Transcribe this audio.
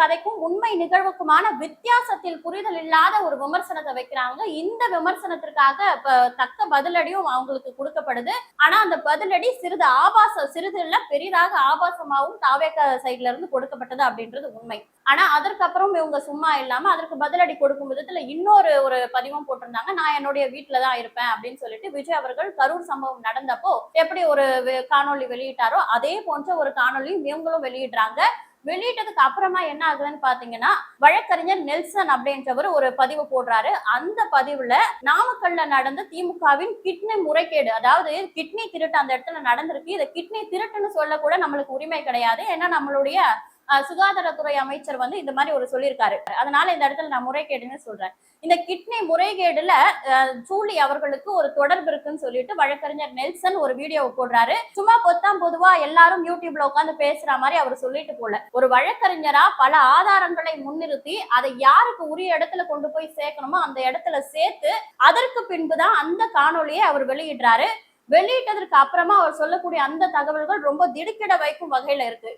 கதைக்கும் உண்மை நிகழ்வுக்குமான வித்தியாசத்தில் புரிதல் இல்லாத ஒரு விமர்சனத்தை வைக்கிறாங்க. இந்த விமர்சனத்திற்காக இப்ப தக்க பதிலடியும் அவங்களுக்கு கொடுக்கப்படுது. ஆனா அந்த பதிலடி சிறிது இல்ல பெரிதாக ஆபாசமாவும் தாவேக சைட்ல இருந்து கொடுக்கப்பட்டது அப்படின்றது உண்மை. ஆனா அதற்கப்புறம் இவங்க சும்மா இல்லாம அதற்கு பதிலடி கொடுக்கும் விதத்துல இன்னொரு ஒரு பதிவும் போட்டிருந்தாங்க. நான் என்னுடைய வீட்டுல தான் இருப்பேன் அப்படின்னு சொல்லிட்டு விஜய் அவர்கள் கரூர் சம்பவம் நடந்தப்போ எப்படி ஒரு காணொளி வெளியிட்டாரோ அதே போன்ற ஒரு காணொளியும் இவங்களும் வெளியிடுறாங்க. வெளியிட்டதுக்கு அப்புறமா என்ன ஆகுதுன்னு பாத்தீங்கன்னா, வழக்கறிஞர் நெல்சன் அப்படின்றவர் ஒரு பதிவு போடுறாரு. அந்த பதிவுல நாமக்கல்ல நடந்த திமுகவின் கிட்னி முறைகேடு, அதாவது கிட்னி திருட்டு அந்த இடத்துல நடந்திருக்கு. இதை கிட்னி திருட்டுன்னு சொல்ல கூட நம்மளுக்கு உரிமை கிடையாது. ஏன்னா நம்மளுடைய சுகாதாரத்துறை அமைச்சர் வந்து இந்த மாதிரி ஒரு சொல்லியிருக்காரு. அதனால இந்த இடத்துல நான் முறைகேடுன்னு சொல்றேன். இந்த கிட்னி முறைகேடுல ஜூலி அவர்களுக்கு ஒரு தொடர்பு இருக்குன்னு சொல்லிட்டு வழக்கறிஞர் நெல்சன் ஒரு வீடியோவை போடுறாரு. சும்மா பொத்தாம் பொதுவா எல்லாரும் யூடியூப்ல உட்காந்து பேசுற மாதிரி அவர் சொல்லிட்டு போல, ஒரு வழக்கறிஞரா பல ஆதாரங்களை முன்னிறுத்தி அதை யாருக்கு உரிய இடத்துல கொண்டு போய் சேர்க்கணுமோ அந்த இடத்துல சேர்த்து அதற்கு பின்புதான் அந்த காணொலியை அவர் வெளியிடுறாரு. வெளியிட்டதற்கு அப்புறமா அவர் சொல்லக்கூடிய அந்த தகவல்கள் ரொம்ப திடுக்கிட வைக்கும் வகையில இருக்கு.